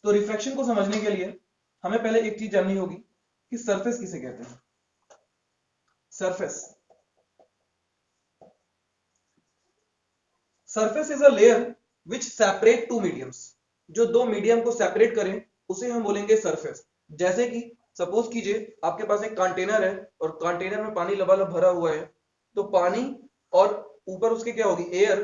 तो रिफ्रैक्शन को समझने के लिए हमें पहले एक चीज जाननी होगी कि सरफेस किसे कहते हैं। Surface surface is a layer which separate two mediums. जो दो मीडियम को सेपरेट करें उसे हम बोलेंगे सरफेस। जैसे कि सपोज कीजिए आपके पास एक कंटेनर है और कंटेनर में पानी लबालब भरा हुआ है, तो पानी और ऊपर उसके क्या होगी, एयर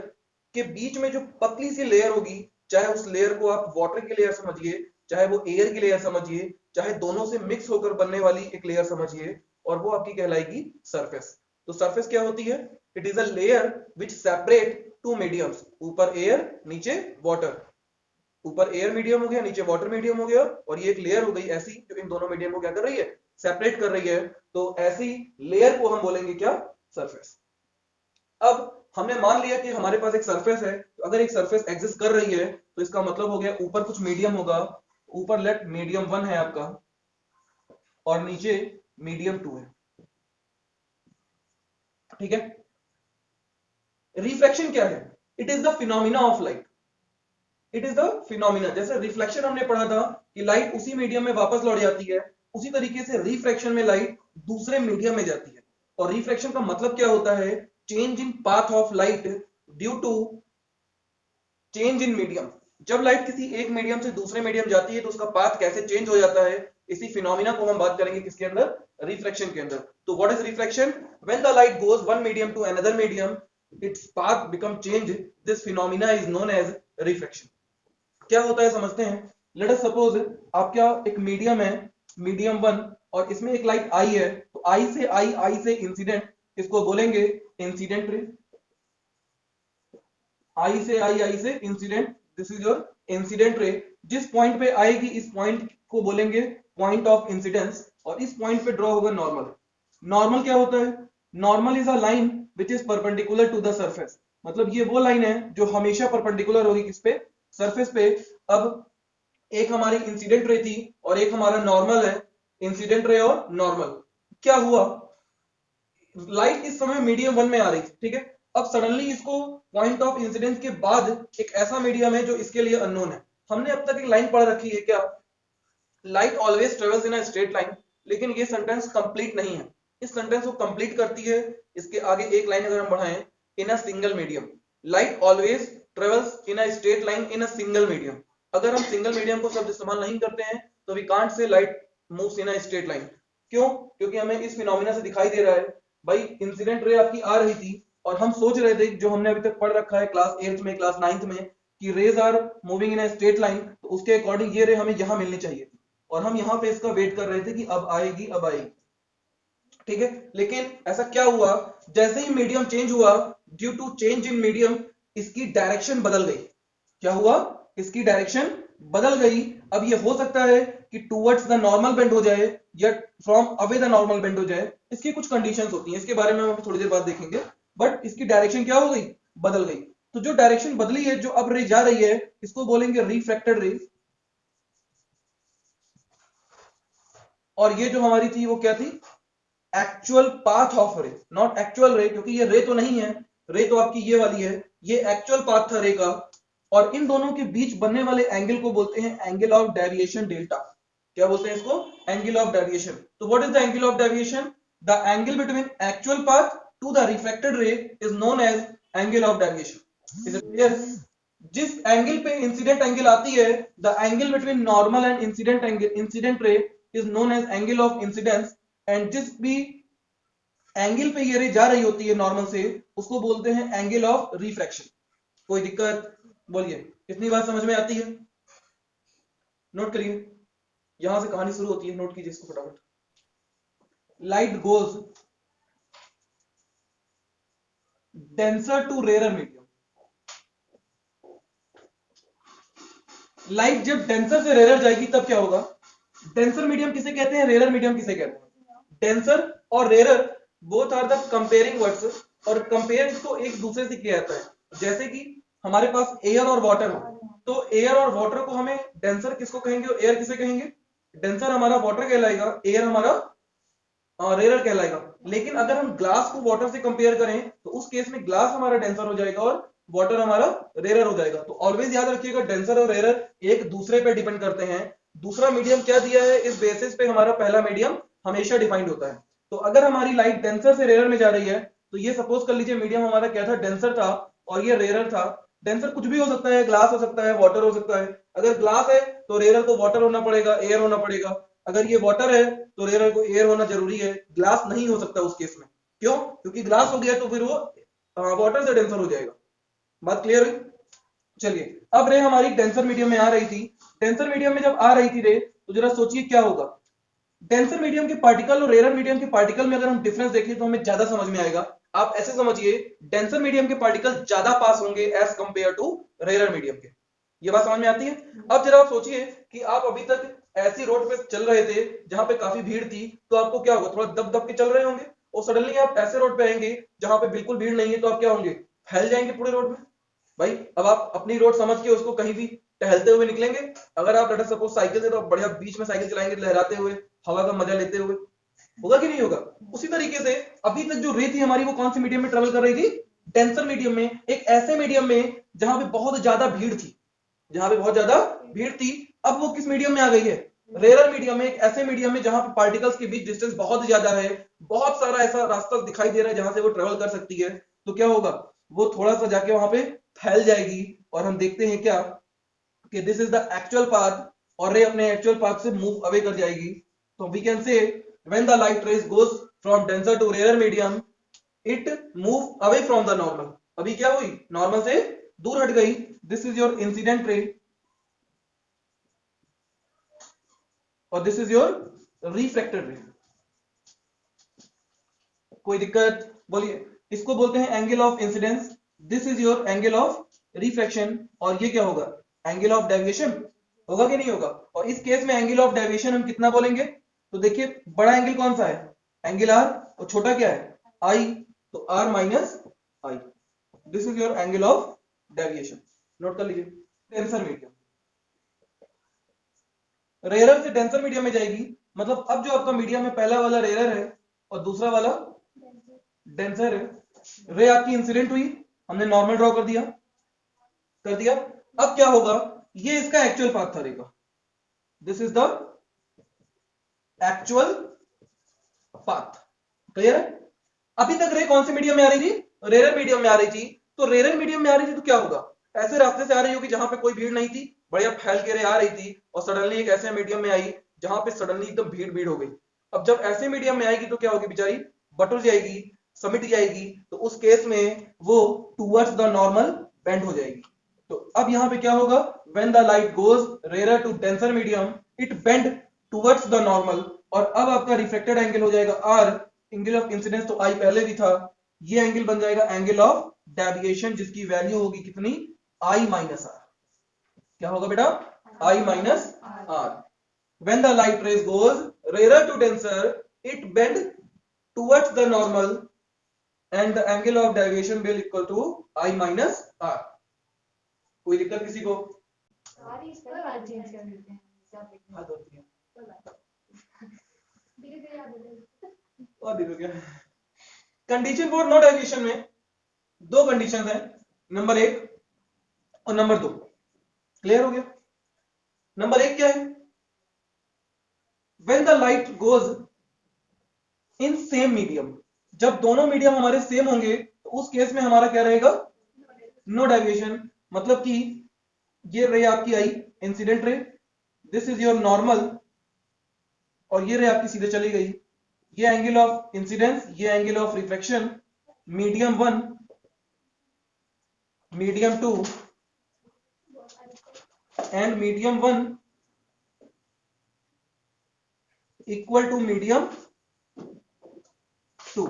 के बीच में जो पतली सी लेयर होगी, चाहे उस लेयर को आप वाटर की लेयर समझिए, चाहे वो एयर की लेयर समझिए, चाहे दोनों से मिक्स होकर बनने वाली एक लेयर समझिए, और वो आपकी कहलाएगी सरफेस। तो सरफेस क्या होती है? It is a layer which separate two mediums, ऊपर एयर नीचे वाटर, ऊपर एयर मीडियम हो गया नीचे वाटर मीडियम हो गया, और ये एक लेयर हो गई ऐसी जो इन दोनों मीडियम को क्या कर रही है, सेपरेट कर रही है। तो ऐसी लेयर को हम बोलेंगे क्या, सरफेस। अब हमने मान लिया कि हमारे पास एक सरफेस है, तो अगर एक सरफेस एग्जिस्ट कर रही है तो इसका मतलब हो गया ऊपर कुछ मीडियम होगा, ऊपर लेट मीडियम 1 है आपका और नीचे मीडियम 2 है, ठीक है। रिफ्रैक्शन क्या है? It is the phenomena of light. It is the phenomena. जैसे रिफ्लेक्शन हमने पढ़ा था कि लाइट उसी मीडियम में वापस लौट जाती है, उसी तरीके से रिफ्रैक्शन में लाइट दूसरे मीडियम में जाती है। और रिफ्रैक्शन का मतलब क्या होता है? Change in path of light due to change in medium. जब लाइट किसी एक मीडियम से दूसरे मीडियम जाती है तो उसका पाथ कैसे चेंज हो जाता है, इसी फिनोमिना को हम बात करेंगे किसके अंदर, रिफ्रैक्शन के अंदर। तो what is refraction? When the light goes one medium to another medium, its path become changed. This phenomena is known as refraction. क्या होता है समझते हैं। लेट अस सपोज आपका एक मीडियम है, मीडियम 1, और इसमें एक लाइट आई है, तो आई से इंसिडेंट, इसको बोलेंगे incident ray. I say incident, this is your incident ray. जिस पॉइंट पे आएगी इस पॉइंट को बोलेंगे पॉइंट ऑफ इंसिडेंस, और इस पॉइंट पे ड्रॉ होगा नॉर्मल। नॉर्मल क्या होता है? Normal is a line which is perpendicular to the surface. मतलब ये वो लाइन है जो हमेशा परपेंडिकुलर होगी किस पे, सरफेस पे। अब एक हमारी इंसिडेंट रे थी और एक हमारा नॉर्मल है, इंसिडेंट रे और नॉर्मल। क्या हुआ, लाइट इस समय मीडियम 1 में आ रही थी, ठीक है। अब सडनली इसको पॉइंट ऑफ इंसिडेंस के बाद एक ऐसा मीडियम है जो इसके लिए अननोन है। हमने अब तक एक लाइन पढ़ रखी है क्या, light always travels in a straight line, लेकिन ये सेंटेंस कंप्लीट नहीं है। इस सेंटेंस को कंप्लीट करती है इसके आगे एक लाइन अगर हम बढ़ाएं, in a single medium. Light always travels in a straight line in a single medium. अगर हम सिंगल मीडियम को शब्द इस्तेमाल नहीं करते हैं तो we can't say light moves in a straight line. क्यों? क्योंकि हमें इस फिनोमिना से दिखाई दे रहा है, भाई इंसिडेंट रे आपकी आ रही थी और हम सोच रहे थे, जो हमने अभी तक पढ़ रखा है क्लास 8 में, क्लास 9 में, कि rays are moving in a straight line, तो उसके अकॉर्डिंग ये रे हमें यहां मिलनी चाहिए थी, और हम यहां पे इसका वेट कर रहे थे कि अब आएगी अब आएगी, ठीक है। लेकिन ऐसा क्या हुआ, जैसे ही मीडियम चेंज हुआ, due to change in medium, इसकी डायरेक्शन बदल गई। क्या हुआ, इसकी डायरेक्शन बदल गई। अब ये हो सकता है कि टुवर्ड्स द नॉर्मल बेंड हो जाए या from away the normal bend हो जाए। इसकी कुछ कंडीशंस होती हैं, इसके बारे में हम थोड़ी देर बाद देखेंगे। बट इसकी डायरेक्शन क्या हो गई, बदल गई। तो जो डायरेक्शन बदली है, जो अब रे जा रही है, इसको बोलेंगे रिफ्रैक्टेड रे। और ये जो हमारी थी वो क्या थी, एक्चुअल पाथ ऑफ रे, नॉट एक्चुअल रे, क्योंकि ये रे तो नहीं है, रे तो आपकी ये वाली है, ये एक्चुअल पाथ था रे का। और इन दोनों के बीच बनने वाले एंगल को बोलते हैं एंगल ऑफ डेविएशन डेल्टा। क्या बोलते हैं इसको, एंगल ऑफ डेविएशन। तो what is the angle of deviation? The angle between actual path to the reflected ray is known as angle of deviation. Is it clear? जिस angle पे incident angle आती है, the angle between normal and incident angle, incident ray, is known as angle of incidence. And जिस भी angle पे ये रे जा रही होती है नॉर्मल से, उसको बोलते हैं एंगल ऑफ रिफ्रैक्शन। कोई दिक्कत? बोलिए, कितनी बात समझ में आती है? नोट करिए, यहां से कहानी शुरू होती है, नोट कीजिए इसको फटाफट। Light goes denser to rare medium. Light जब डेंसर से रेयर जाएगी तब क्या होगा? डेंसर मीडियम किसे कहते हैं, रेयर मीडियम किसे कहते हैं? डेंसर और rare both are the comparing words, और कंपेयर तो एक दूसरे से किया जाता है। जैसे कि हमारे पास एयर और वाटर हो, तो एयर और वाटर को हमें डेंसर किसको कहेंगे और एयर किसे कहेंगे? डेंसर हमारा वाटर कहलाएगा, एयर हमारा रेयर कहलाएगा। लेकिन अगर हम ग्लास को वाटर से कंपेयर करें तो उस केस में ग्लास हमारा डेंसर हो जाएगा और वाटर हमारा रेयर हो जाएगा। तो ऑलवेज याद रखिएगा डेंसर और रेयर एक दूसरे पे डिपेंड करते हैं। दूसरा मीडियम क्या दिया है इस बेसिस पे हमारा पहला मीडियम हमेशा डिफाइंड होता है। तो अगर हमारी लाइट डेंसर से रेयर में जा रही है तो ये सपोज कर लीजिए मीडियम हमारा क्या था, डेंसर था और ये रेयर था। डेंसर कुछ भी हो सकता है, ग्लास हो सकता है, वाटर हो सकता है। अगर ग्लास है तो रेयर को वाटर होना पड़ेगा, एयर होना पड़ेगा। अगर ये वाटर है तो रेयर को एयर होना जरूरी है, ग्लास नहीं हो सकता उस केस में। क्यों? क्योंकि ग्लास हो गया तो फिर वो वाटर से डेंसर हो जाएगा। बात क्लियर हुई? चलिए अब रे हमारी डेंसर मीडियम में आ रही थी। डेंसर मीडियम में जब आ रही थी रे तो जरा सोचिए क्या होगा। डेंसर मीडियम के पार्टिकल और रेयर मीडियम के पार्टिकल में अगर हम डिफरेंस देखें तो हमें ज्यादा समझ में आएगा। आप ऐसे समझिए डेंसर मीडियम के पार्टिकल ज्यादा पास होंगे as compare to rare medium के। ये बात समझ में आती है? अब जरा आप सोचिए कि आप अभी तक ऐसी रोड पे चल रहे थे जहां पे काफी भीड़ थी, तो आपको क्या होगा, थोड़ा दब दब के चल रहे होंगे और सडनली आप ऐसे रोड पे आएंगे जहां पे बिल्कुल भीड़ नहीं है, तो आप क्या होंगे, फैल जाएंगे पूरे रोड में। भाई अब आप अपनी रोड समझ के उसको कहीं भी टहलते हुए निकलेंगे। अगर आप लेट सपोज साइकिल से, तो बढ़िया बीच में साइकिल चलाएंगे लहराते हुए, हवा का मजा लेते हुए, होगा कि नहीं होगा? उसी तरीके से अभी तक जो रे थी हमारी वो कौन सी मीडियम में ट्रेवल कर रही थी? डेंसर मीडियम में, एक ऐसे मीडियम में जहां पे बहुत ज्यादा भीड़ थी, जहां पे बहुत ज्यादा भीड़ थी। अब वो किस मीडियम में आ गई है? रेयर मीडियम में, एक ऐसे मीडियम में जहां पे पार्टिकल्स के बीच डिस्टेंस बहुत ज्यादा है, बहुत सारा ऐसा रास्ता दिखाई दे रहा है जहां से वो ट्रेवल कर सकती है। तो क्या होगा, वो थोड़ा सा जाके वहां पे फैल जाएगी और हम देखते हैं क्या कि this is the actual path, और रे अपने एक्चुअल पाथ से मूव अवे कर जाएगी। तो we can say when the light rays goes from denser to rare medium it move away from the normal. अभी क्या हुई, नॉर्मल से दूर हट गई। दिस इज योर इंसिडेंट रे और दिस इज योर रिफ्रैक्टेड रे। कोई दिक्कत? बोलिए। इसको बोलते हैं angle of incidence, this is your angle of refraction, और ये क्या होगा, एंगल ऑफ डेविएशन। होगा कि नहीं होगा? और इस केस में एंगल ऑफ डेविएशन हम कितना बोलेंगे? तो देखिए बड़ा एंगल कौन सा है, एंगल आर, और छोटा क्या है, आई, तो r minus i. This is your angle of deviation. Note कर लीजिए। डेंसर मीडियम, रेयर से डेंसर मीडियम में जाएगी, मतलब अब जो आपका मीडियम है पहला वाला रेयर है और दूसरा वाला डेंसर है। रे आपकी इंसिडेंट हुई, हमने नॉर्मल ड्रॉ कर दिया, अब क्या होगा, ये इसका एक्चुअल पाथ था रे का, this is the actual path. Clear है? अभी तक रे कौन से मीडियम में आ रही थी? रेयर मीडियम में आ रही थी। तो रेयर मीडियम में आ रही थी तो क्या होगा, ऐसे रास्ते से आ रही होगी जहां पे कोई भीड़ नहीं थी, बढ़िया फैल के रे आ रही थी, और सडनली एक ऐसे मीडियम में आई जहां पे सडनली एकदम भीड़ भीड़ हो गई। अब जब ऐसे मीडियम में आएगी तो क्या होगी, बेचारी बटुर जाएगी, समिट जाएगी, तो उस केस में वो टूवर्ड्स द नॉर्मल बेंड हो जाएगी। तो अब यहां पे क्या होगा, when the light goes rare to denser medium it bend towards the normal, और अब आपका रिफ्लेक्टेड एंगल हो जाएगा आर, एंगल ऑफ इंसिडेंस तो आई पहले भी था, ये एंगल बन जाएगा एंगल ऑफ डेविएशन, जिसकी वैल्यू होगी कितनी, आई माइनस आर। क्या होगा बेटा, i minus r. When the light rays goes rarer to denser, it bend towards the normal and the angle of deviation will equal to I minus R. कोई दिक्कत किसी को? Condition for no deviation में दो condition है, number 1 और number 2। Clear हो गया? नंबर 1 क्या है, when the light goes in same medium, जब दोनों मीडियम हमारे सेम होंगे तो उस केस में हमारा क्या रहेगा, नो डेविएशन। मतलब कि ये रे आपकी i incident ray, this is your normal, और ये रे आपकी सीधे चली गई। ये एंगल ऑफ इंसिडेंस, ये angle of reflection, medium 1 medium 2 and medium 1 equal to medium 2।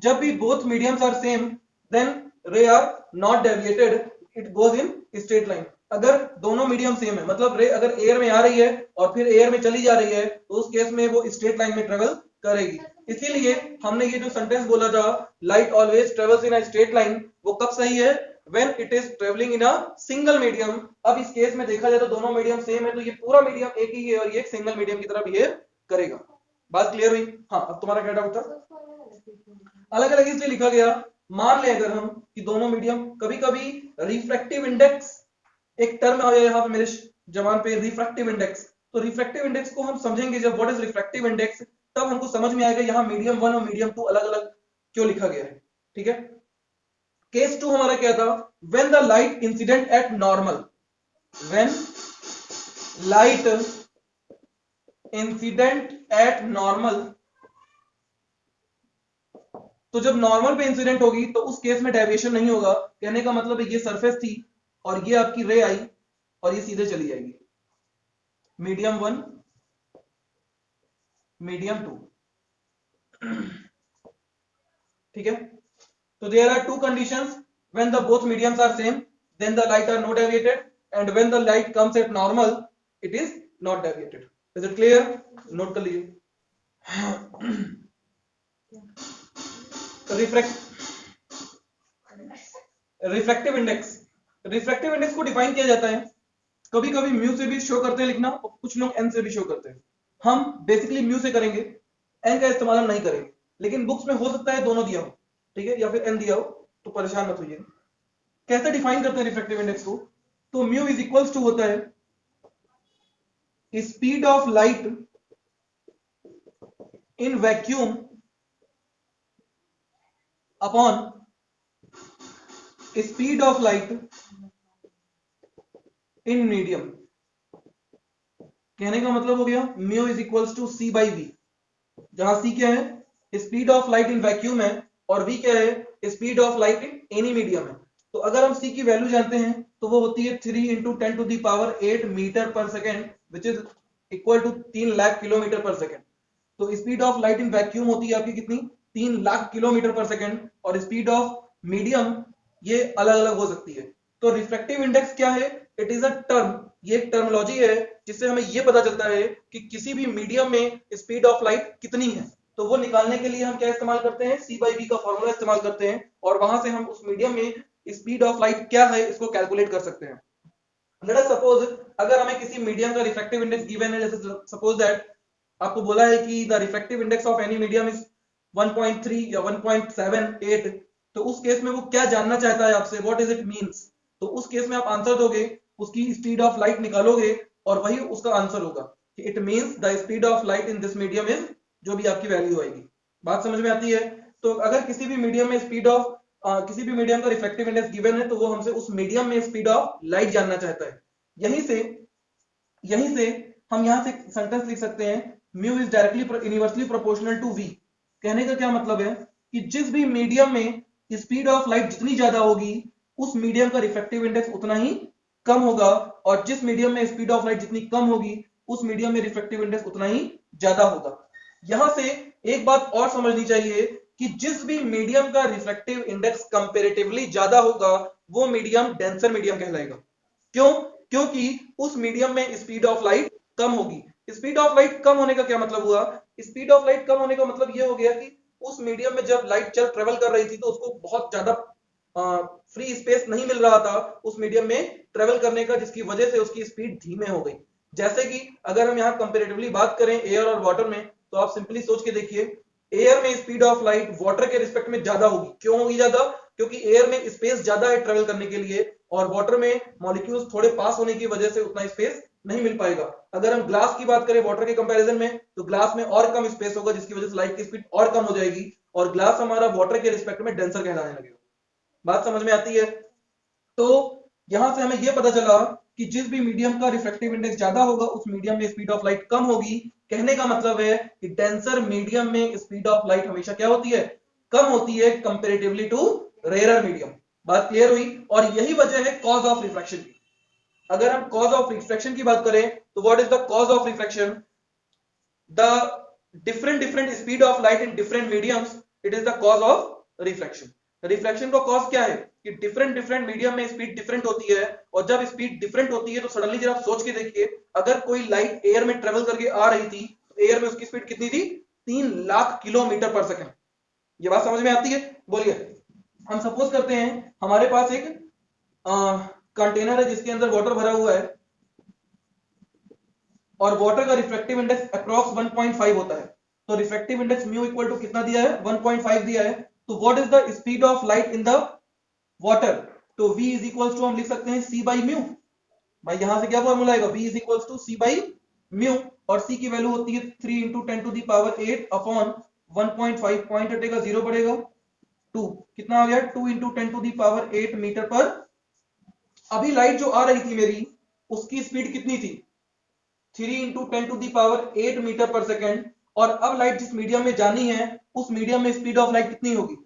जब भी both mediums are same then ray are not deviated, it goes in straight line. अगर दोनों मीडियम सेम है, मतलब रे अगर एयर में आ रही है और फिर एयर में चली जा रही है, तो उस केस में वो स्ट्रेट लाइन में ट्रेवल करेगी। इसीलिए हमने ये जो सेंटेंस बोला था, light always travels in a straight line, वो कब सही है, when it is travelling in a single medium. अब इस केस में देखा जाए तो दोनों मीडियम सेम है, तो ये पूरा मीडियम एक ही है और ये एक सिंगल मीडियम की तरह बिहेव करेगा। बात क्लियर हुई? हाँ, अब तुम्हारा क्या डाउट था? अलग अलग इसलिए लिखा गया, मान ले अगर हम कि दोनों मीडियम, कभी कभी रिफ्रैक्टिव इंडेक्स एक टर्म आया यहाँ पे मेरे जवान पे, रिफ्रैक्टिव इंडेक्स। तो रिफ्रैक्टिव इंडेक्स को हम समझेंगे जब व्हाट इज रिफ्रैक्टिव इंडेक्स, तब हमको समझ में आएगा यहाँ मीडियम 1 और मीडियम 2 अलग अलग क्यों लिखा गया है। ठीक है, केस 2 हमारा क्या था, when the light incident at normal, when light incident at normal, तो जब नॉर्मल पे इंसिडेंट होगी तो उस केस में डेविएशन नहीं होगा। कहने का मतलब है ये सरफेस थी और ये आपकी रे आई और ये सीधे चली जाएगी, मीडियम 1 मीडियम 2। ठीक है, तो there are two conditions, when the both mediums are same then the light are not deviated, and when the light comes at normal it is not deviated. Is it clear? Note कर लीजिए। Refractive index, refractive index को define किया जाता है, कभी कभी mu से भी शो करते हैं लिखना, और कुछ लोग एन से भी शो करते हैं। हम बेसिकली म्यू से करेंगे, एन का इस्तेमाल हम नहीं करेंगे, लेकिन बुक्स में हो सकता है दोनों दिया हो, ठीक है, या फिर एन दिया हो, तो परेशान मत होइए। कैसे डिफाइन करते हैं रिफ्रैक्टिव इंडेक्स को, तो म्यू इज इक्वल्स टू होता है speed of light in vacuum upon speed of light in medium. कहने का मतलब हो गया mu is equals to C by V, जहां सी क्या है, speed of light in vacuum है, और वी क्या है, speed of light in any medium है। तो अगर हम सी की वैल्यू जानते हैं तो वो होती है 3 into 10 to the power 8 metre पर second, which is equal to 3 lakh kilometre per second. तो speed of light in vacuum होती है आपकी कितनी, 3 लाख किलोमीटर पर सेकेंड, और स्पीड ऑफ मीडियम ये अलग अलग हो सकती है। तो रिफ्रैक्टिव इंडेक्स क्या है, इट इज अ टर्म, ये एक टर्मिनोलॉजी है जिससे हमें ये पता चलता है कि किसी भी मीडियम में स्पीड ऑफ लाइट कितनी है। तो वो निकालने के लिए हम क्या इस्तेमाल करते हैं, सी बाई वी का फॉर्मूला इस्तेमाल करते हैं, और वहां से हम उस मीडियम में स्पीड ऑफ लाइट क्या है इसको कैलकुलेट कर सकते हैं। लेट अस सपोज, अगर हमें किसी मीडियम का रिफ्रैक्टिव इंडेक्स गिवन है, जैसे सपोज दैट आपको बोला है कि the refractive index of any medium is 1.3 या 1.78, तो उस केस में वो क्या जानना चाहता है आपसे, व्हाट इज इट मींस। तो उस केस में आप आंसर दोगे, उसकी स्पीड ऑफ लाइट निकालोगे, और वही उसका आंसर होगा कि it means the speed of light in this medium is, जो भी आपकी वैल्यू आएगी। बात समझ में आती है? तो अगर किसी भी मीडियम में स्पीड ऑफ किसी भी मीडियम का रिफ्रैक्टिव इंडेक्स गिवन है, तो वो हमसे उस मीडियम में स्पीड ऑफ लाइट जानना चाहता है। यहीं से हम यहां से सेंटेंस लिख सकते हैं, mu is directly inversely proportional to v. कहने का क्या मतलब है कि जिस भी मीडियम में स्पीड ऑफ लाइट जितनी ज्यादा होगी, उस मीडियम का रिफ्रैक्टिव इंडेक्स उतना ही कम होगा, और जिस मीडियम में स्पीड ऑफ लाइट जितनी कम होगी, उस मीडियम में रिफ्रैक्टिव इंडेक्स उतना ही ज्यादा होगा। यहां से एक बात और समझनी चाहिए कि जिस भी मीडियम का रिफ्रैक्टिव इंडेक्स कंपैरेटिवली ज्यादा होगा, वो मीडियम डेंसर मीडियम कहलाएगा। क्यों? क्योंकि उस मीडियम में स्पीड ऑफ लाइट कम होगी। स्पीड ऑफ लाइट कम होने का क्या मतलब हुआ, स्पीड ऑफ लाइट कम होने का मतलब ये हो गया कि उस मीडियम में जब लाइट ट्रेवल कर रही थी, तो उसको बहुत ज्यादा फ्री स्पेस नहीं मिल रहा था उस मीडियम में ट्रेवल करने का, जिसकी वजह से उसकी स्पीड धीमे हो गई। जैसे कि अगर हम यहाँ कंपैरेटिवली बात करें एयर और वाटर में, तो आप सिंपली सोच के देखिए, एयर में स्पीड ऑफ लाइट वाटर के रिस्पेक्ट में ज्यादा होगी। क्यों होगी ज्यादा? क्योंकि एयर में स्पेस ज्यादा है ट्रेवल करने के लिए, और वाटर में मॉलिक्यूल्स थोड़े पास होने की वजह से उतना स्पेस नहीं मिल पाएगा। अगर हम ग्लास की बात करें वाटर के कंपैरिजन में, तो ग्लास में और कम स्पेस होगा, जिसकी वजह से लाइट की स्पीड और कम हो जाएगी, और ग्लास हमारा वाटर के रिस्पेक्ट में डेंसर कहलाने लगेगा। बात समझ में आती है? तो यहां से हमें यह पता चला कि जिस भी मीडियम का रिफ्रैक्टिव इंडेक्स ज्यादा होगा, उस मीडियम में स्पीड ऑफ लाइट कम होगी। कहने का मतलब है कि डेंसर मीडियम में स्पीड ऑफ लाइट हमेशा क्या होती है, कम होती है कंपैरेटिवली टू रेयर मीडियम। बात क्लियर हुई? और यही वजह है कॉज ऑफ रिफ्रैक्शन की। अगर हम कॉज ऑफ रिफ्रैक्शन की बात करें, तो what is the cause of refraction? The different speed of light in different mediums, it is the cause of refraction. Refraction का कॉज क्या है कि डिफरेंट मीडियम में स्पीड डिफरेंट होती है, और जब स्पीड डिफरेंट होती है तो सडनली जरा आप सोच के देखिए, अगर कोई लाइट एयर में ट्रेवल करके आ रही थी, तो एयर में उसकी स्पीड कितनी थी, 3 लाख किलोमीटर पर सेकंड। ये बात समझ में आती है? बोलिए। हम सपोज करते हैं हमारे पास एक कंटेनर है जिसके अंदर वाटर भरा हुआ है, और वाटर का रिफ्रैक्टिव इंडेक्स अप्रॉक्स 1.5 होता है। तो refractive index mu equal to कितना दिया है, 1.5 दिया है। तो what is the speed of light in the water? तो v इज इक्वल टू हम लिख सकते हैं c बाई म्यू। भाई यहां से क्या फॉर्मूला आएगा, v is equal to c by mu, और c की वैल्यू होती है 3 into 10 to the power 8 upon 1.5, point हटेगा 0 पड़ेगा 2, कितना आ गया 2 into 10 to the power 8 metre पर। अभी लाइट जो आ रही थी मेरी उसकी स्पीड कितनी थी, 3 into 10 to the power 8 metre पर सेकेंड, और अब लाइट जिस मीडियम में जानी है उस मीडियम में स्पीड ऑफ लाइट कितनी होगी,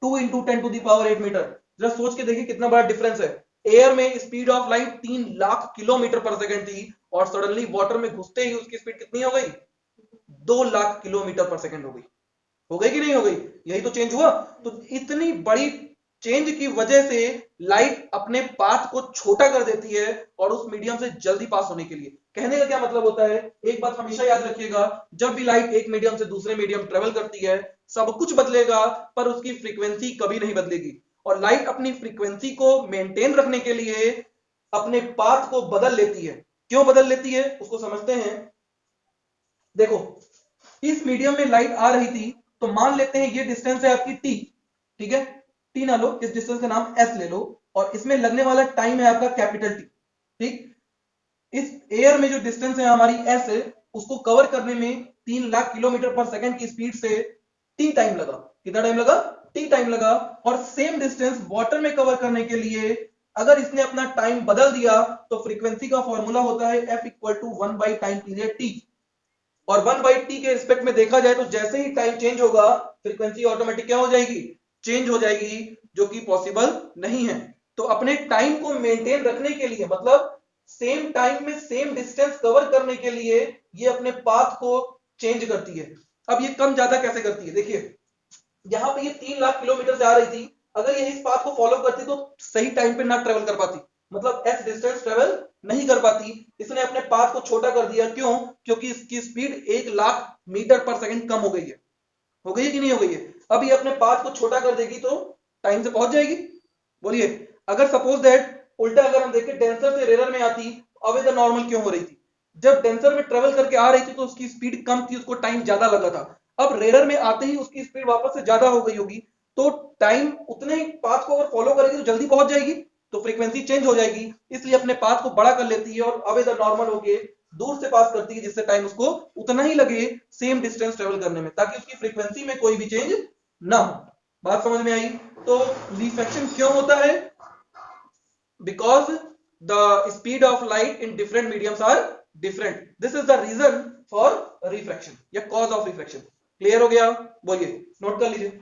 2 into 10 to the power 8 metre. जरा सोच के देखिए कितना बड़ा डिफरेंस है। एयर में speed of light 3 lakh kilometre पर सेकंड थी, और सडनली वाटर में घुसते ही उसकी स्पीड कितनी हो गई, 2 लाख किलोमीटर पर सेकंड हो गई कि नहीं हो गई, यही तो चेंज हुआ। तो इतनी बड़ी चेंज की वजह से लाइट अपने पाथ को छोटा कर देती है और उस मीडियम से जल्दी पास होने के लिए। कहने का क्या मतलब होता है, एक बात हमेशा याद रखिएगा, जब भी लाइट एक मीडियम से दूसरे मीडियम ट्रेवल करती है सब कुछ बदलेगा पर उसकी फ्रीक्वेंसी कभी नहीं बदलेगी। और लाइट अपनी फ्रीक्वेंसी को मेंटेन रखने के लिए अपने पाथ को बदल लेती है। क्यों बदल लेती है उसको समझते हैं। देखो इस मीडियम में लाइट आ रही थी, तो मान लेते हैं ये डिस्टेंस है आपकी टी, ठीक है, टी ना लो, इस डिस्टेंस का नाम एस ले लो, और इसमें लगने वाला टाइम है आपका कैपिटल टी, ठीक। इस एयर में जो डिस्टेंस है हमारी एस है, उसको कवर करने में 3 लाख किलोमीटर पर सेकंड की स्पीड से टी टाइम लगा। कितना टाइम लगा, टी टाइम लगा। और सेम डिस्टेंस वाटर में कवर करने के लिए अगर इसने अपना टाइम बदल दिया तो फ्रीक्वेंसी का फॉर्मूला होता है f equal to 1 by time period t. और 1 बाई टी के रिस्पेक्ट में देखा जाए तो जैसे ही टाइम चेंज होगा फ्रीक्वेंसी ऑटोमेटिक क्या हो जाएगी, चेंज हो जाएगी, जो कि पॉसिबल नहीं है। तो अपने टाइम को मेंटेन रखने के लिए, मतलब सेम टाइम में सेम डिस्टेंस कवर करने के लिए ये अपने पाथ को चेंज करती है। अब ये कम ज्यादा कैसे करती है, देखिए यहां पे ये 3 लाख किलोमीटर से आ रही थी, अगर ये इस पाथ को फॉलो करती तो सही टाइम पे ना ट्रेवल कर पाती, मतलब एस डिस्टेंस ट्रेवल नहीं कर पाती। इसने अपने पाथ को छोटा कर दिया, क्यों, क्योंकि इसकी स्पीड 1 लाख मीटर पर सेकंड कम हो गई है कि नहीं हो गई है। अब ये अपने पाथ को छोटा कर देगी तो टाइम से पहुंच जाएगी। बोलिए, अगर सपोज दैट उल्टा अगर हम देखें डेंसर से रेयर में आती, अवे द नॉर्मल क्यों हो रही थी, जब डेंसर में ट्रेवल करके आ रही थी तो उसकी स्पीड कम थी, उसको टाइम ज्यादा लगा था। अब रेयर में आते ही उसकी स्पीड वापस से ज्यादा हो गई होगी, तो टाइम उतने ही पाथ को अगर फॉलो करेगी तो जल्दी पहुंच जाएगी, तो फ्रीक्वेंसी चेंज हो जाएगी, इसलिए अपने पाथ को बड़ा कर लेती है और अवे द नॉर्मल होके दूर से पास करती है, जिससे टाइम उसको उतना ही लगे सेम डिस्टेंस ट्रेवल करने में, ताकि उसकी फ्रीक्वेंसी में कोई भी चेंज ना हो। बात समझ में आई। तो रिफ्रैक्शन क्यों होता है, because the speed of light in different mediums are different. This is the reason for refraction या cause of refraction. क्लियर हो गया, बोलिए, नोट कर लीजिए।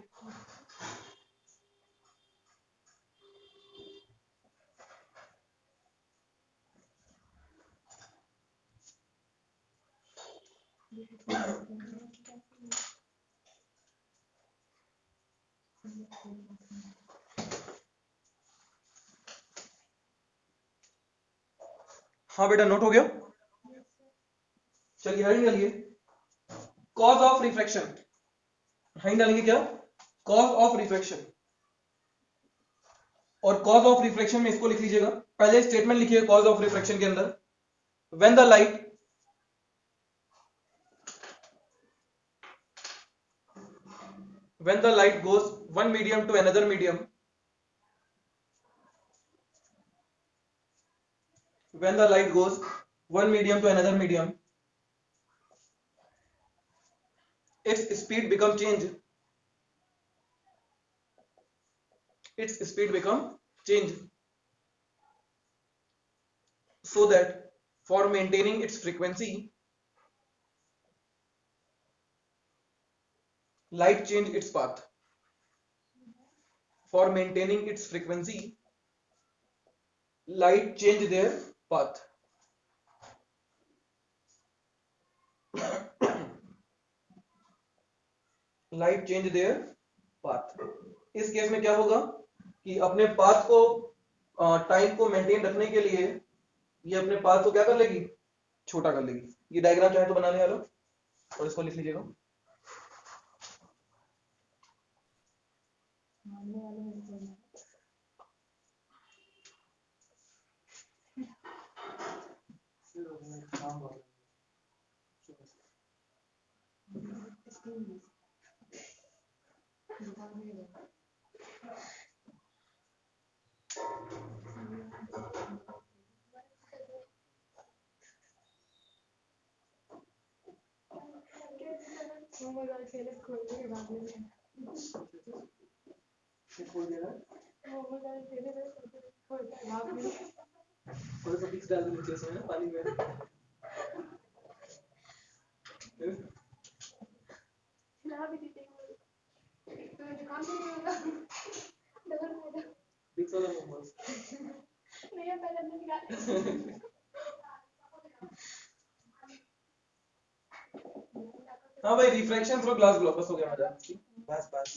हाँ बेटा, नोट हो गया, चलिए हेडिंग डालिए, कॉज ऑफ रिफ्रैक्शन। हेडिंग डालेंगे क्या, कॉज ऑफ रिफ्रैक्शन। और कॉज ऑफ रिफ्रैक्शन में इसको लिख लीजिएगा, पहले स्टेटमेंट लिखिए कॉज ऑफ रिफ्रैक्शन के अंदर, when the light goes one medium to another medium, when the light goes one medium to another medium, its speed become change, so that for maintaining its frequency light change its path. For maintaining its frequency light change their path. Light change their path. इस case में क्या होगा कि अपने path को time को maintain रखने के लिए ये अपने पाथ को क्या कर लेगी, छोटा कर लेगी। ये डायग्राम चाहे तो बनाने वाला और इसको लिख लीजिएगा। थोड़ा सा मिक्स डाल दो नीचे से पानी में। मिक्स वाला मोमोज हाँ भाई, रिफ्रैक्शन थ्रू ग्लास ब्लॉक, बस हो गया मजा। बस बस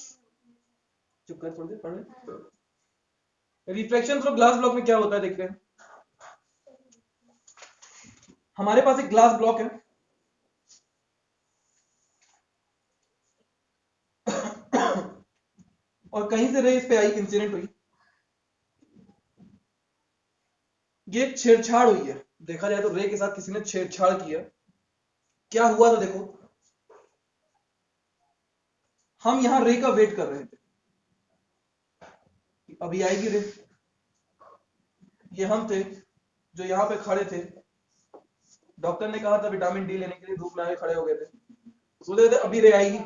चुप कर, थोड़ी देर पढ़। रिफ्रैक्शन थ्रू ग्लास ब्लॉक में क्या होता है देखते हैं। हमारे पास एक ग्लास ब्लॉक है और कहीं से रे इस पे आई, इंसिडेंट हुई, ये छेड़छाड़ हुई है। देखा जाए तो रे के साथ किसी ने छेड़छाड़ किया। क्या हुआ तो देखो, हम यहां रे का वेट कर रहे थे, अभी आएगी रे। ये हम थे जो यहां पे खड़े थे, डॉक्टर ने कहा था विटामिन डी लेने के लिए, धूप में आए खड़े हो गए थे, सोच रहे थे अभी रे आएगी।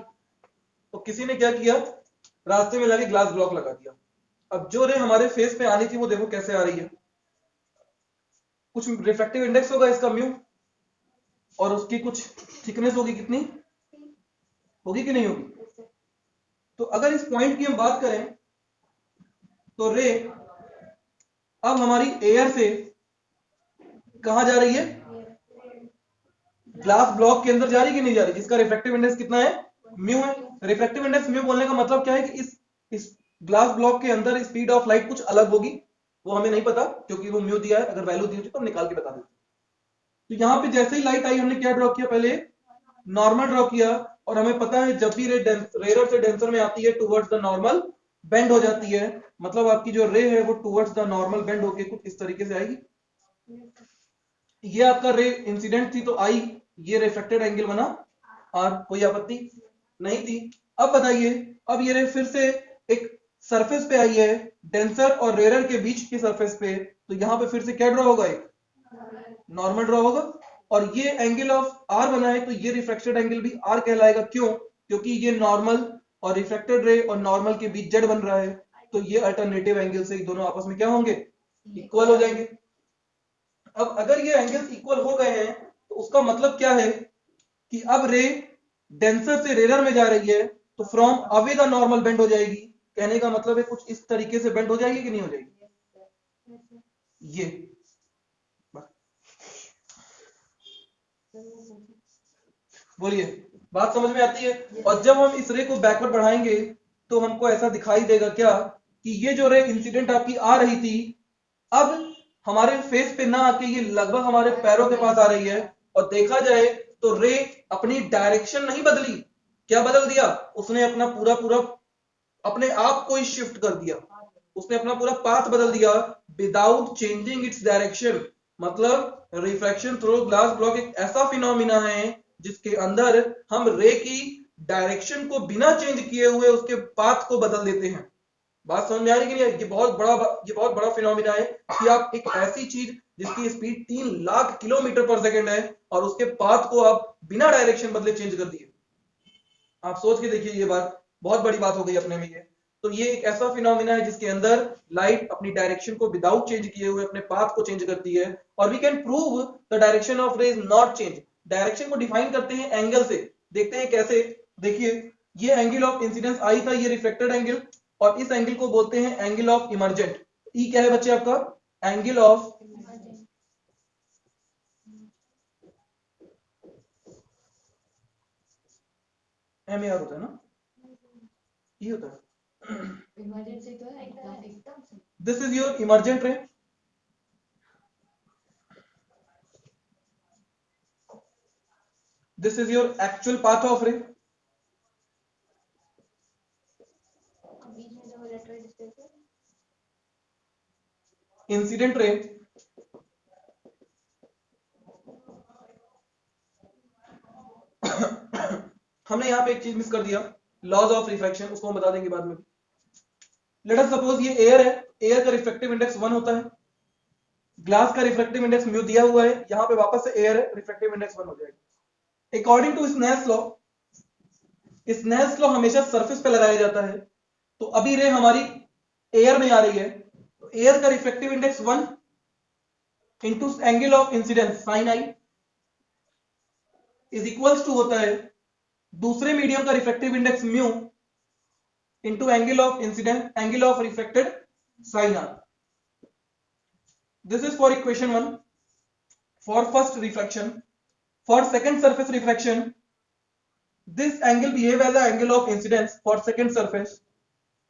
तो किसी ने क्या किया, रास्ते में लगे ग्लास ब्लॉक लगा दिया। अब जो रे हमारे फेस पे आनी थी वो देखो कैसे आ रही है। कुछ रिफ्रैक्टिव इंडेक्स होगा इसका म्यू, और उसकी कुछ थिकनेस होगी, कितनी होगी कि नहीं होगी। तो अगर इस पॉइंट की हम बात करें तो रे अब हमारी एयर से कहां जा रही है, ग्लास ब्लॉक के अंदर जा रही है कि नहीं जा रही, जिसका रिफ्रैक्टिव इंडेक्स कितना है, म्यू है। रिफ्रैक्टिव इंडेक्स म्यू बोलने का मतलब क्या है कि इस ग्लास ब्लॉक के अंदर स्पीड ऑफ लाइट कुछ अलग होगी, वो हमें नहीं पता क्योंकि वो म्यू दिया है। अगर वैल्यू दी होती तो हम निकाल के बता देते। तो यहां पे जैसे ही लाइट आई, हमने क्या ड्रॉ किया, पहले नॉर्मल ड्रॉ किया, और हमें पता है जब भी रे रेयर से डेंसर में आती है टुवर्ड्स द नॉर्मल बेंड हो जाती है। मतलब आपकी जो रे है वो टुवर्ड्स द नॉर्मल बेंड होके कुछ इस तरीके से आएगी। ये आपका रे इंसिडेंट थी तो आई, ये रिफ्लेक्टेड एंगल बना आर, कोई आपत्ति नहीं थी। अब बताइए, अब ये रे फिर से एक सरफेस पे आई है, डेंसर और रेयर के बीच की सरफेस पे, तो यहां पे फिर से क्या ड्रॉ होगा, एक नॉर्मल ड्रॉ होगा, और ये एंगल ऑफ आर बना है तो ये रिफ्रैक्टेड एंगल भी आर कहलाएगा। क्यों, क्योंकि ये नॉर्मल और रिफ्रैक्टेड रे और नॉर्मल के बीच जेड बन रहा है, तो ये अल्टरनेटिव एंगल से दोनों आपस में क्या होंगे, इक्वल हो जाएंगे। अब अगर ये एंगल्स इक्वल हो गए हैं तो उसका मतलब क्या है कि अब रे डेंसर से रेयर में जा रही है, तो from away the normal bend हो जाएगी। कहने का मतलब है कुछ इस तरीके से बेंड हो जाएगी कि नहीं हो जाएगी, ये बोलिए, बात समझ में आती है। और जब हम इस रे को बैकवर्ड बढ़ाएंगे तो हमको ऐसा दिखाई देगा क्या कि ये जो रे इंसिडेंट आपकी आ रही थी, अब हमारे फेस पे ना आके ये लगभग हमारे पैरों के पास आ रही है। और देखा जाए तो रे अपनी डायरेक्शन नहीं बदली, क्या बदल दिया, उसने अपना पूरा अपने आप को ही शिफ्ट कर दिया, उसने अपना पूरा पाथ बदल दिया विदाउट चेंजिंग इट्स डायरेक्शन। मतलब रिफ्रैक्शन थ्रू ग्लास ब्लॉक एक ऐसा फिनोमिना है जिसके अंदर हम रे की डायरेक्शन को बिना चेंज किए हुए उसके पाथ को बदल देते हैं। बात समझ में आ रही कि नहीं? ये बहुत बड़ा फिनोमिना है कि आप एक ऐसी चीज जिसकी स्पीड 3 लाख किलोमीटर पर सेकंड है और उसके पाथ को आप बिना डायरेक्शन बदले चेंज कर दिए। आप सोच के देखिए, ये बात बहुत बड़ी बात हो गई अपने में ये। तो ये एक ऐसा फिनोमिना है जिसके अंदर लाइट अपनी डायरेक्शन को विदाउट चेंज किए हुए अपने पाथ को चेंज करती है। और we can prove the direction of ray is not change. Direction को डिफाइन करते हैं एंगल से, देखते हैं कैसे। देखिए, ये एंगल ऑफ इंसिडेंस आई था, ये रिफ्लेक्टेड एंगल, और इस एंगल को बोलते हैं एंगल ऑफ इमर्जेंट। ई क्या है बच्चे आपका, angle of m a r होता है ना, ई होता है। This is your emergent ray, this is your actual path of ray, incident ray हमने यहां पे एक चीज मिस कर दिया, लॉज ऑफ रिफ्रैक्शन, उसको हम बता देंगे बाद में। लेट अस सपोज ये एयर है एयर का रिफ्रैक्टिव इंडेक्स 1 होता है, ग्लास का रिफ्रैक्टिव इंडेक्स म्यू दिया हुआ है, यहां पे वापस से एयर है, रिफ्रैक्टिव इंडेक्स 1 हो जाएगा। अकॉर्डिंग टू स्नेल्स लॉ हमेशा सरफेस पे लगाया जाता है, तो अभी रे हमारी एयर में आ रही है, तो एयर का refractive index 1 into angle of incidence sine i is equals to होता है दूसरे मीडियम का refractive index mu into angle of incidence angle of refracted sine r. This is for equation 1 for first refraction. For second surface refraction, this angle behave as the angle of incidence for second surface,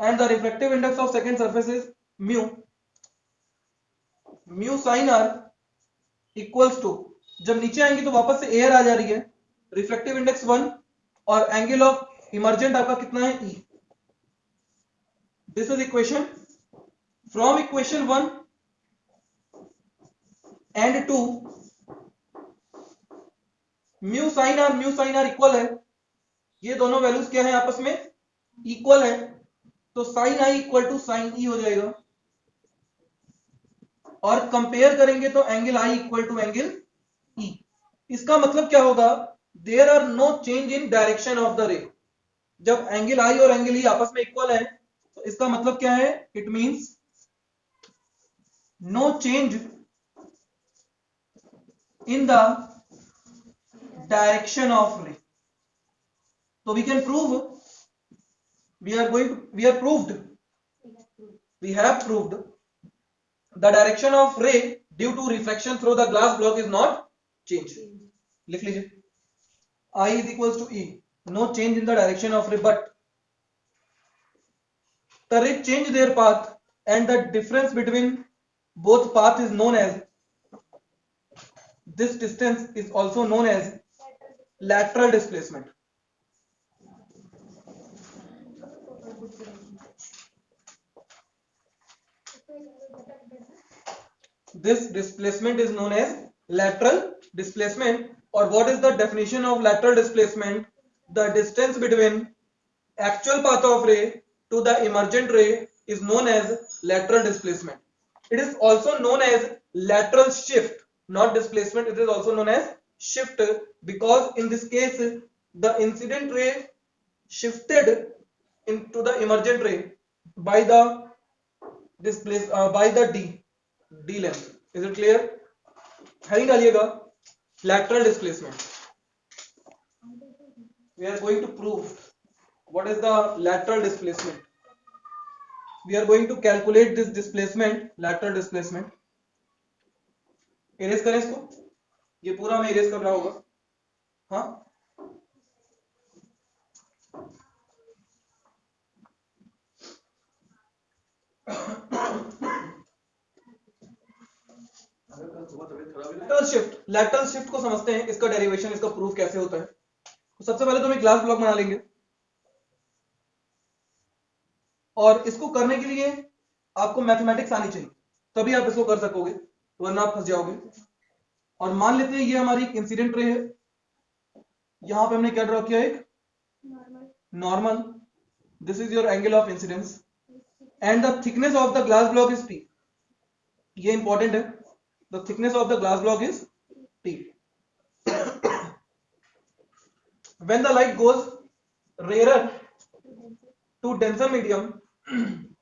and the refractive index of second surface is mu sin r equals to, जब नीचे आएंगे तो वापस से air आ जा रही है, reflective index 1 और एंगल ऑफ इमर्जेंट आपका कितना है E। This is equation. From equation 1 and 2 mu sine r equal है, ये दोनों वैल्यूज क्या है आपस में इक्वल है, तो sine i equal to sine e हो जाएगा, और कंपेयर करेंगे तो angle i equal to angle e. इसका मतलब क्या होगा, there are no change in direction of the ray. जब एंगल आई और एंगल ई आपस में इक्वल है तो इसका मतलब क्या है, it means no change in the direction of ray. So we can prove, we have proved the direction of ray due to refraction through the glass block is not changed. लिख लीजिए, I is equals to E, no change in the direction of ray, but the ray change their path and the difference between both path is known as, this distance is also known as lateral displacement. This displacement is known as lateral displacement. Or what is the definition of lateral displacement? The distance between actual path of ray to the emergent ray is known as lateral displacement. It is also known as lateral shift, not displacement. It is also known as shift, because in this case the incident ray shifted into the emergent ray by the d length. Is it clear? heading डालिएगा lateral displacement. We are going to prove what is the lateral displacement. We are going to calculate this displacement, lateral displacement. Erase करें इसको, ये पूरा मैं erase कर रहा होगा, हाँ लैटरल शिफ्ट को समझते हैं, इसका डेरिवेशन, इसका प्रूफ कैसे होता है। तो सबसे पहले तो हम एक ग्लास ब्लॉक बना लेंगे, और इसको करने के लिए आपको मैथमेटिक्स आनी चाहिए, तभी आप इसको कर सकोगे, वरना आप फंस जाओगे। और मान लेते हैं ये हमारी इंसिडेंट रे है, यहां पे हमने क्या ड्रॉ किया, एक normal, this is your angle of incidence, and the thickness of the glass block is t. ये इंपॉर्टेंट है, the thickness of the glass block is t. When the light goes rare to denser medium,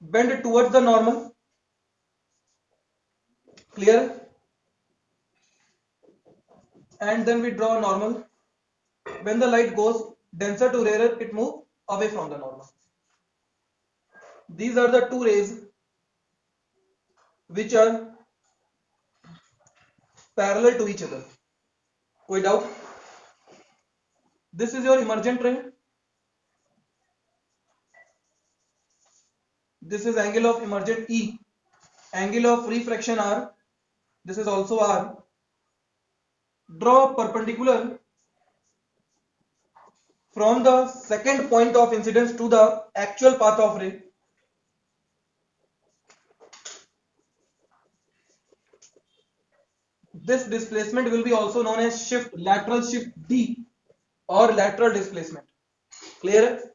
bend towards the normal, clear, and then we draw normal. When the light goes denser to rarer, it moves away from the normal. These are the two rays which are parallel to each other. कोई doubt? This is your emergent ray. This is angle of emergent E, angle of refraction R. This is also R. Draw perpendicular from the second point of incidence to the actual path of ray. This displacement will be also known as shift, lateral shift D or lateral displacement. Clear है?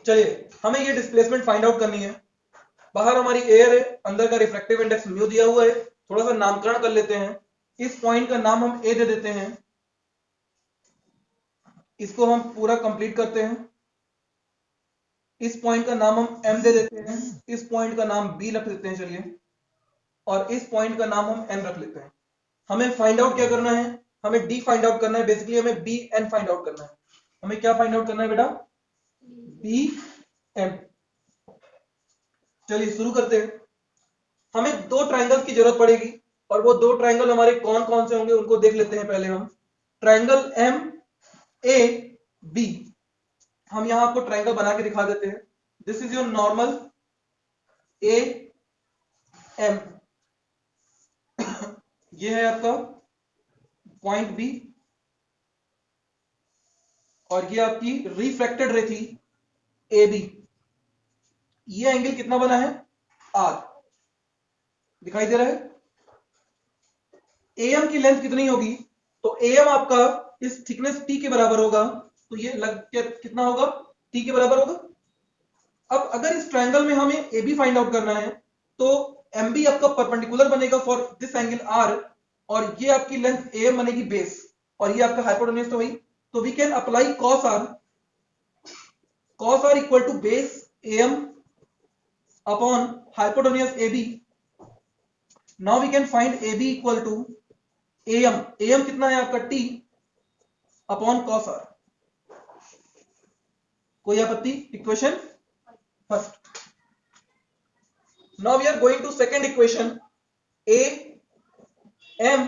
चलिए हमें ये displacement find out करनी है। बाहर हमारी air है, अंदर का रिफ्रैक्टिव इंडेक्स म्यू दिया हुआ है। थोड़ा सा नामकरण कर लेते हैं। इस पॉइंट का नाम हम ए दे देते हैं, इसको हम पूरा कंप्लीट करते हैं। इस पॉइंट का नाम हम एम दे देते हैं, इस पॉइंट का नाम बी रख देते हैं चलिए, और इस पॉइंट का नाम हम एन रख लेते हैं। हमें फाइंड आउट क्या करना है? हमें डी फाइंड आउट करना है। बेसिकली हमें बी एन फाइंड आउट करना है। हमें क्या फाइंड आउट करना है बेटा? B n. चलिए शुरू करते हैं। हमें दो ट्राइंगल्स की जरूरत पड़ेगी, और वो दो ट्राइंगल हमारे कौन कौन से होंगे उनको देख लेते हैं पहले हम। ट्राइंगल एम ए बी, हम यहां आपको ट्राइंगल बना के दिखा देते हैं। This is your normal a m, ये है आपका पॉइंट बी, और ये आपकी रिफ्रैक्टेड रे थी ए बी। ये एंगल कितना बना है? आर, दिखाई दे रहा है? एएम की लेंथ कितनी होगी? तो एएम आपका इस थिकनेस टी के बराबर होगा, तो ये कितना होगा? टी के बराबर होगा। अब अगर इस ट्रायंगल में हमें ए बी फाइंड आउट करना है, तो एम बी आपका परपेंडिकुलर बनेगा फॉर दिस एंगल आर, और ये आपकी लेंथ एएम बनेगी बेस, और ये आपका हाइपोटेन्यूज तो वही। तो we can apply cos R equal to base AM upon hypotenuse A B. Now we can find A B equal to AM. AM कितना है आपका? T upon cos R. कोई आपत्ति? Equation first. Now we are going to second equation. A M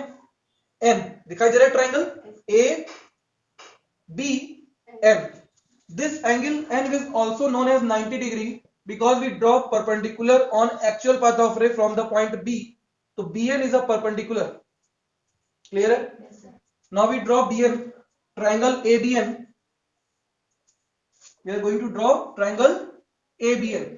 N, दिखाई दे रहा है triangle A B N. This angle N is also known as 90 degree because we draw perpendicular on actual path of ray from the point B. So BN is a perpendicular. Clear है? Yes, sir. Now we draw BN, triangle ABN. We are going to draw triangle ABN.